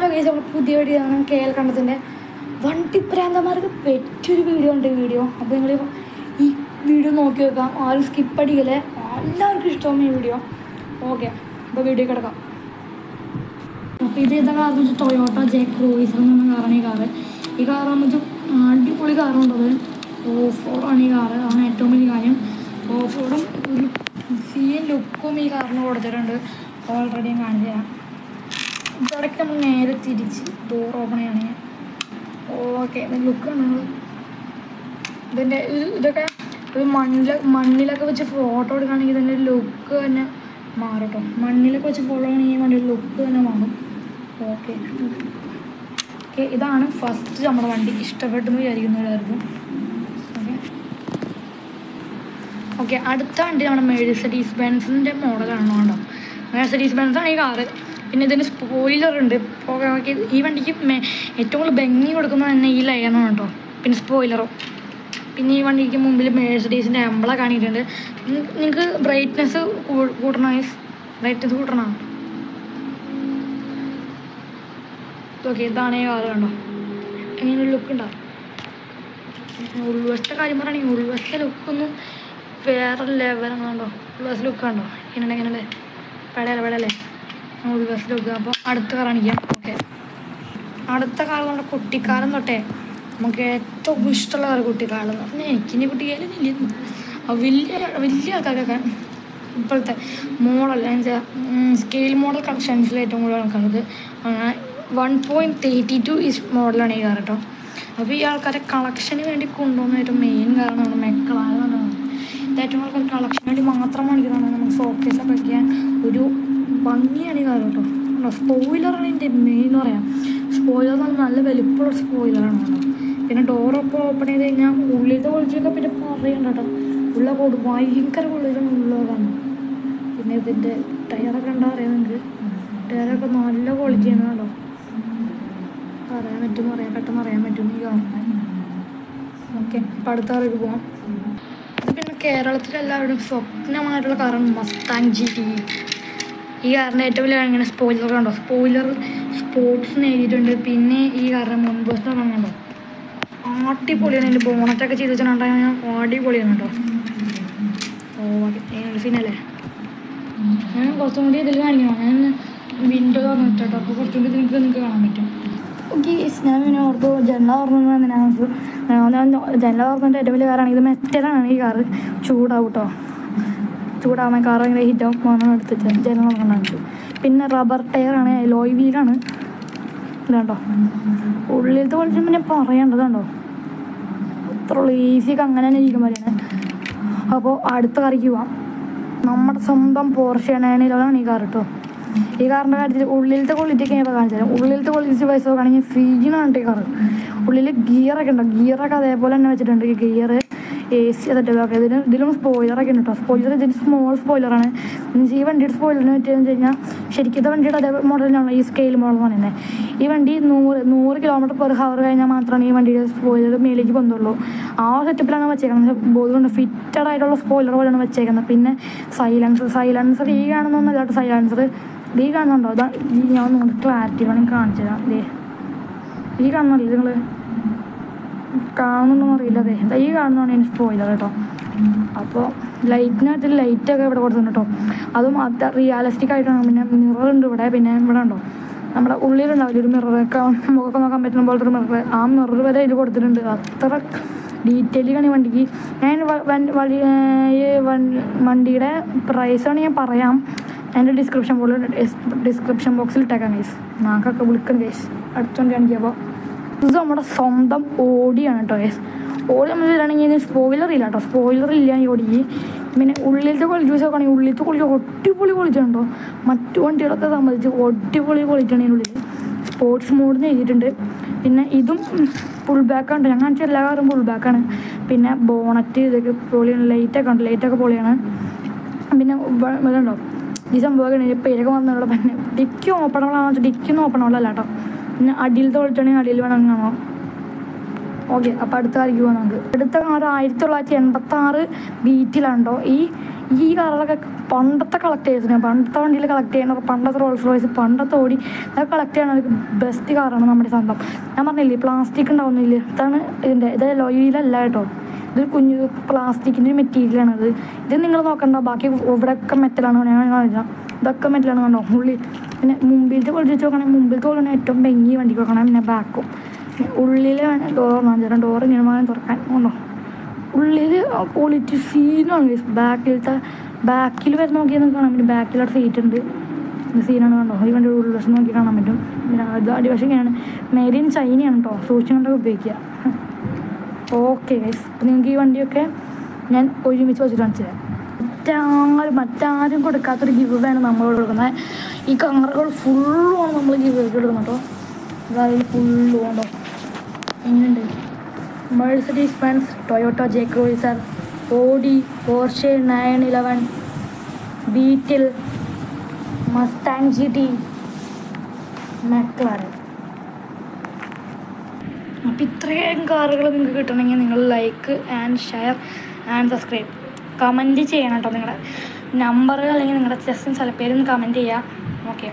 Hello guys, നമ്മൾ പുതിയ video ആണ് കണ്ടതിൻ്റെ വണ്ടിപ്രാന്തന്മാർക്ക് പറ്റിയൊരു വീഡിയോ ഉണ്ട്. അപ്പോൾ നിങ്ങൾ ഈ വീഡിയോ നോക്കി വെക്കാം, ആരും സ്കിപ്പ് അടിക്കല്ലേ, എല്ലാവർക്കും ഇഷ്ടമാണ് ഈ വീഡിയോ. ഓക്കെ, അപ്പോൾ വീഡിയോ കിടക്കാം. അപ്പോൾ ഇത് ഏതാ കാർ വെച്ചാൽ ടൊയോട്ട ക്രൂയിസർ എന്ന് പറഞ്ഞ കാറാണ് ഈ കാറ്. ഈ കാറാകുമ്പോൾ അടിപൊളി കാറുണ്ടത്. ഓഫ് റോഡാണ് ഈ കാറ്, അതാണ് ഏറ്റവും വലിയ കാര്യം. ഓഫ് റോഡും ഒരു സീൻ ലുക്കും ഈ കാറിന് കൊടുത്തിട്ടുണ്ട്. ഓൾറെഡി ഞാൻ കാണിച്ചു തരാം. ഇതോടൊക്കെ നമ്മൾ നേരെ തിരിച്ച് ഡോർ ഓപ്പൺ ചെയ്യണേ. ഓക്കെ, ലുക്ക് നമ്മൾ ഇതിൻ്റെ ഇതൊക്കെ ഒരു മണ്ണിലൊക്കെ വെച്ച് ഫോട്ടോ എടുക്കുകയാണെങ്കിൽ ഇതിൻ്റെ ലുക്ക് തന്നെ മാറും കേട്ടോ. മണ്ണിലൊക്കെ വെച്ച് ഫോട്ടോ ആണെങ്കിൽ വേണ്ടി ലുക്ക് തന്നെ മാറും. ഓക്കെ ഓക്കെ, ഇതാണ് ഫസ്റ്റ് നമ്മുടെ വണ്ടി. ഇഷ്ടപ്പെട്ടെന്ന് വിചാരിക്കുന്നവരായിരുന്നു. ഓക്കെ ഓക്കെ, അടുത്ത വണ്ടി നമ്മുടെ മെഴ്സിഡീസ് ബെൻസിൻ്റെ മോഡലാണ് കേട്ടോ. മെഴ്സിഡീസ് ബെൻസാണ് ഈ കാറ്. പിന്നെ ഇതിന് സ്പോയിലർ ഉണ്ട്. ഈ വണ്ടിക്ക് ഏറ്റവും കൂടുതൽ ഭംഗി കൊടുക്കുന്നത് തന്നെ ഈ ലൈനാണ് കേട്ടോ. പിന്നെ സ്പോയിലറും. പിന്നെ ഈ വണ്ടിക്ക് മുമ്പിൽ മെഴ്സിഡീസിൻ്റെ എംബ്ലം കാണിയിട്ടുണ്ട്. നിങ്ങൾക്ക് ബ്രൈറ്റ്നെസ് കൂട്ടണോ? ബ്രൈറ്റ്നെസ് കൂട്ടണോ? ഓക്കെ, ഇതാണ് ഈ കാറ് കണ്ടോ. എങ്ങനെ ലുക്ക് ഉണ്ടാവും. ഉൾവശത്തെ കാര്യം പറയുകയാണെങ്കിൽ ഉൾവശത്തെ ലുക്കൊന്നും വേറെ ലെവലാണ് കണ്ടോ. ഉൾവശ ലുക്ക് കണ്ടോ എങ്ങനെയുണ്ട്. പെടയല്ലേ ഉൾവശ ലുക്ക്. അപ്പോൾ അടുത്ത കാർ കാണിക്കാം. ഓക്കെ, അടുത്ത കാർ നമ്മുടെ കുട്ടിക്കാലം തൊട്ടേ നമുക്ക് ഏറ്റവും ഇഷ്ടമുള്ള കാർ കുട്ടിക്കാലം എന്ന് പറഞ്ഞാൽ എനിക്കിനി കുട്ടിക്കാലം വലിയ ആൾക്കാർക്കൊക്കെ ഇപ്പോഴത്തെ മോഡൽ സ്കെയിൽ മോഡൽ കളക്ഷൻസിൽ ഏറ്റവും കൂടുതൽ ആൾക്കാർക്ക് 1.32 മോഡലാണ് ഈ കാർ കേട്ടോ. അപ്പോൾ ഈ ആൾക്കാരെ കളക്ഷന് വേണ്ടി കൊണ്ടുപോകുന്ന ഏറ്റവും മെയിൻ കാരണമാണ് മെക്ലാരൻ. ഇത് ഏറ്റവും ആൾക്കാർ കളക്ഷന് വേണ്ടി മാത്രം കാണിക്കുന്നതാണ്. നമുക്ക് ഷോക്കേസൊക്കെ വയ്ക്കാൻ ഒരു ഭംഗിയാണ് ഈ കാർ കേട്ടോ. സ്പോയിലറാണ് ഇതിൻ്റെ മെയിൻ എന്ന് പറയാം. സ്പോയിലർ എന്ന് പറഞ്ഞാൽ നല്ല വലിപ്പമുള്ള സ്പോയിലറാണ് കേട്ടോ. പിന്നെ ഡോറൊക്കെ ഓപ്പൺ ചെയ്ത് കഴിഞ്ഞാൽ ഉള്ളിലത്തെ പൊളിച്ചൊക്കെ പിന്നെ പറയണ്ട കേട്ടോ. ഉള്ള കോട് ഭയങ്കര ഉള്ളിലും ഉള്ളതാണ്. പിന്നെ ഇതിൻ്റെ ടയറൊക്കെ ഉണ്ടാ അറിയാം നിങ്ങൾക്ക്. ടയറൊക്കെ നല്ല ക്വാളിറ്റിയാണ് കേട്ടോ. പെട്ടെന്ന് അറിയാൻ പറ്റും ഈ കാറിന്. ഓക്കെ, അപ്പം അടുത്ത കാറിലേക്ക് പോകാം. ഇത് പിന്നെ കേരളത്തിലെല്ലാവരും സ്വപ്നമായിട്ടുള്ള കാറാണ് മസ്താങ് GT. ഈ കാറിൻ്റെ ഏറ്റവും വലിയ ഇങ്ങനെ സ്പോയിലർ കണ്ടോ. സ്പോയിലർ സ്പോർട്സ് എഴുതിയിട്ടുണ്ട്. പിന്നെ ഈ കാറിൻ്റെ മുൻവശം കണ്ടോ, അടിപൊളിയാണ്. എൻ്റെ ബോണറ്റൊക്കെ ചെയ്ത് വെച്ചിട്ടുണ്ടായാൽ അടിപൊളിയാണ് കേട്ടോ. ഓ ഫിനല്ലേ, ഞാൻ കുറച്ചും കൂടി ഇതിൽ കാണിക്കണം. ഞാൻ വിൻഡോ തുറന്നിട്ടോ. അപ്പോൾ കുറച്ചും കൂടി നിങ്ങൾക്ക് കാണാൻ പറ്റും. ഓക്കെ, ഞാൻ പിന്നെ ഓർത്തു ജനല തുറന്നു. ഞാൻ ജനല തുറന്നിട്ട് ഏറ്റവും വലിയ കാറാണ് ഇത്. മെറ്റലാണ് ഈ കാറ്. ചൂടാവും കേട്ടോ. ചൂടാവാൻ കാർ ഭയങ്കര ഹീറ്റാവും. മണം എടുത്തിട്ട് ജനൽ തുറന്നിട്ട്. പിന്നെ റബ്ബർ ടയറാണ്, ലോയ് വീലാണ് ഇതുണ്ടോ. ഉള്ളിലത്തെ പൊളിച്ചും പിന്നെ പറയേണ്ടതുണ്ടോ. അത്ര ഈസിയൊക്കെ അങ്ങനെ തന്നെ ഇരിക്കും പറയുന്നത്. അപ്പോൾ അടുത്ത കാറിക്ക് പോവാം. നമ്മുടെ സ്വന്തം പോർഷെ 911 ഈ കാർ കേട്ടോ. ഈ കാറിൻ്റെ കാര്യത്തിൽ ഉള്ളിലത്തെ ക്വാളിറ്റിയൊക്കെ ഞാൻ ഇപ്പോൾ കാണിച്ചു തരാം. ഉള്ളിലത്തെ ക്വാളിറ്റി വയസ്സ് നോക്കുകയാണെങ്കിൽ ഫീജിനാണ് ഈ കാറ്. ഉള്ളിൽ ഗിയറൊക്കെ ഉണ്ടോ. ഗിയറൊക്കെ അതേപോലെ തന്നെ വെച്ചിട്ടുണ്ട്. ഗിയർ AC സെറ്റപ്പൊക്കെ ഇതിലും സ്പോയിലറൊക്കെ ഉണ്ട് കേട്ടോ. സ്പോയിലർ ഇതിന് സ്മോൾ സ്പോയിലറാണ്. ഈ വണ്ടിയുടെ സ്പോയിലറിന് പറ്റിയെന്ന് വെച്ച് കഴിഞ്ഞാൽ ശരിക്കത്തെ വണ്ടിയുടെ അതേ മോഡലിനാണ് ഈ സ്കെയിൽ മോഡൽ എന്ന് പറയുന്നത്. ഈ വണ്ടി 100 km/h കഴിഞ്ഞാൽ മാത്രമാണ് ഈ വണ്ടിയുടെ സ്പോയിലർ മേലേക്ക് പൊന്തുള്ളൂ. ആ സെറ്റപ്പിലാണ് വെച്ചേക്കുന്നത്. ബോധമുണ്ട് ഫിറ്റഡ് ആയിട്ടുള്ള സ്പോയിലർ പോലെയാണ് വെച്ചേക്കുന്നത്. പിന്നെ സൈലൻസർ ഈ കാണുന്നൊന്നല്ല കേട്ടോ. സൈലൻസർ ഈ കാണുന്നുണ്ടോ. അതാ ഞാൻ ഒന്ന് ക്ലാരിറ്റി വേണമെങ്കിൽ കാണിച്ചു തരാം. ഈ കാണുന്നില്ലേ നിങ്ങൾ, കാണുന്നൊന്നും അറിയില്ല. ഈ കാണുന്നതാണ് എനിക്ക് സ്പോയിലർ കേട്ടോ. അപ്പോൾ ലൈറ്റിനകത്ത് ലൈറ്റൊക്കെ ഇവിടെ കൊടുത്തിട്ടുണ്ട് കേട്ടോ. അതും അത് റിയാലിസ്റ്റിക് ആയിട്ടാണ്. പിന്നെ മിററുണ്ട് ഇവിടെ. പിന്നെ ഇവിടെ ഉണ്ടോ നമ്മുടെ ഉള്ളിലുണ്ടാവില്ല ഒരു മിററൊക്കെ, മുഖമൊക്കെ നോക്കാൻ പറ്റുന്ന പോലത്തെ ഒരു മിറർ. ആ മിറർ വരെ അതിൽ കൊടുത്തിട്ടുണ്ട്. അത്ര ഡീറ്റെയിലിങ്ങാണ് ഈ വണ്ടിക്ക്. ഞാൻ വണ്ടിയുടെ പ്രൈസാണ് ഞാൻ പറയാം. എൻ്റെ ഡിസ്ക്രിപ്ഷൻ ബോക്സിൽ ഇട്ടേക്കാം ഗൈസ്. നാക്കൊക്കെ വിളിക്കണം ഗൈസ്. അടുത്തോണ്ട് കാണിക്കുമ്പോൾ ഇത് നമ്മുടെ സ്വന്തം ഓടിയാണ് കേട്ടോ ഗൈസ്. ഓടി നമ്മൾ ഇതാണെങ്കിൽ സ്പോയിലർ ഇല്ല കേട്ടോ. സ്പോയിലർ ഇല്ല ഈ ഓടിക്ക്. പിന്നെ ഉള്ളിലത്തെ ക്വാളിറ്റി യൂസ് നോക്കുകയാണെങ്കിൽ ഉള്ളിലത്തെ ക്വാളിറ്റി അടിപൊളി ക്വാളിറ്റി ഉണ്ടോ. മറ്റു വണ്ടികളൊക്കെ സംബന്ധിച്ച് അടിപൊളി ക്വാളിറ്റിയാണ് ഇതിനുള്ളിൽ. സ്പോർട്സ് മോഡിന് എഴുതിയിട്ടുണ്ട്. പിന്നെ ഇതും ഫുൾ ബാക്കാണ്. ഞാൻ കാണിച്ച എല്ലാ കാറും ഫുൾ ബാക്കാണ്. പിന്നെ ബോണറ്റ് ഇതൊക്കെ പൊളിയാണ്. ലൈറ്റൊക്കെ ഉണ്ട്. ലൈറ്റൊക്കെ പൊളിയാണ്. പിന്നെ ഇതുണ്ടോ ഈ സംഭവമൊക്കെ പേരൊക്കെ വന്നവിടെ. പിന്നെ ഡിക്കി ഓപ്പണബിളാണെന്ന് വെച്ചാൽ ഡിക്കൊന്നും ഓപ്പണബിളല്ല കേട്ടോ. പിന്നെ അടിയിലത്തെ ക്വാളിറ്റിയാണെങ്കിൽ അടിയിൽ വേണം കാണോ. ഓക്കെ, അപ്പോൾ അടുത്ത കാറിക്ക് പോകാം നമുക്ക്. അടുത്ത കാർ 1986 ബീറ്റിലാണ്ടോ. ഈ കാറുകളൊക്കെ പണ്ടത്തെ കളക്ടേഴ്സിന് പണ്ടത്തെ വണ്ടിയിൽ കളക്ട് ചെയ്യണ പണ്ടത്തെ റോൾസ് റോയ്സ് പണ്ടത്തെ ഓടി അതൊക്കെ കളക്ട് ചെയ്യണ ഒരു ബെസ്റ്റ് കാറാണ് നമ്മുടെ സ്വന്തം. ഞാൻ പറഞ്ഞില്ലേ പ്ലാസ്റ്റിക് ഉണ്ടാവുന്നില്ല, ഇതാണ് ഇത് ലോയിലല്ല കേട്ടോ, ഇതൊരു കുഞ്ഞു പ്ലാസ്റ്റിക്കിൻ്റെ ഒരു മെറ്റീരിയലാണത്. ഇത് നിങ്ങൾ നോക്കണ്ട, ബാക്കി ഇവിടെയൊക്കെ മെറ്റലാണ്. ഞാൻ കാണിക്കാം, ഇതൊക്കെ മെറ്റലാണ് കണ്ടോ ഉള്ളിൽ. പിന്നെ മുമ്പിലത്തെ പൊളിച്ച് നോക്കണമെങ്കിൽ മുമ്പിലത്തെ കൊള്ളാണ് ഏറ്റവും ഭംഗി വണ്ടിക്ക് വെക്കണം. പിന്നെ ബാക്കും ഉള്ളിൽ ഡോർ കാണിച്ചാൽ ഡോർ ഇങ്ങനെ വേണം തുറക്കാൻ ഉണ്ടോ. ഉള്ളിൽ ക്വാളിറ്റി സീനാണ്. ബാക്കിൽ വരെ നോക്കിയാൽ നിങ്ങൾക്ക് കാണാൻ പറ്റും, ബാക്കിലൊരു സീറ്റ് ഉണ്ട്, സീനാണ് കണ്ടോ. ഈ വണ്ടി ഉൾവശം നോക്കി കാണാൻ പറ്റും. പിന്നെ അത് അടിവശമൊക്കെയാണ്, മെയ്ഡ് ഇൻ ചൈനയാണ് കേട്ടോ, സൂക്ഷിച്ചു കൊണ്ടൊക്കെ ഉപയോഗിക്കുക. ഓക്കെ ഗൈസ്, അപ്പം നിങ്ങൾക്ക് ഈ വണ്ടിയൊക്കെ ഞാൻ ഒരുമിച്ച് വെച്ചിട്ട് കാണിച്ചു തരാം. മറ്റാരും കൊടുക്കാത്തൊരു ഗിവ് വേണ് നമ്മളോട് കൊടുക്കുന്നത്. ഈ കാറുകൾ ഫുള്ളുമാണ് നമ്മൾ ഗിവ് കൊടുക്കുന്നത് കേട്ടോ. അതായത് ഫുള്ള് വേണ്ടോ എങ്ങനെയുണ്ട്. Mercedes Benz, Toyota J cruiser, Audi, Porsche 911, Beetle, Mustang GT, McLaren. അപ്പം ഇത്രയും കാറുകൾ നിങ്ങൾക്ക് കിട്ടണമെങ്കിൽ നിങ്ങൾ like and share and subscribe comment ചെയ്യണം കേട്ടോ. നിങ്ങളുടെ നമ്പർ അല്ലെങ്കിൽ നിങ്ങളുടെ ജസ്റ്റ് സ്ഥലപ്പേരൊന്ന് കമൻറ്റ് ചെയ്യുക. ഓക്കെ.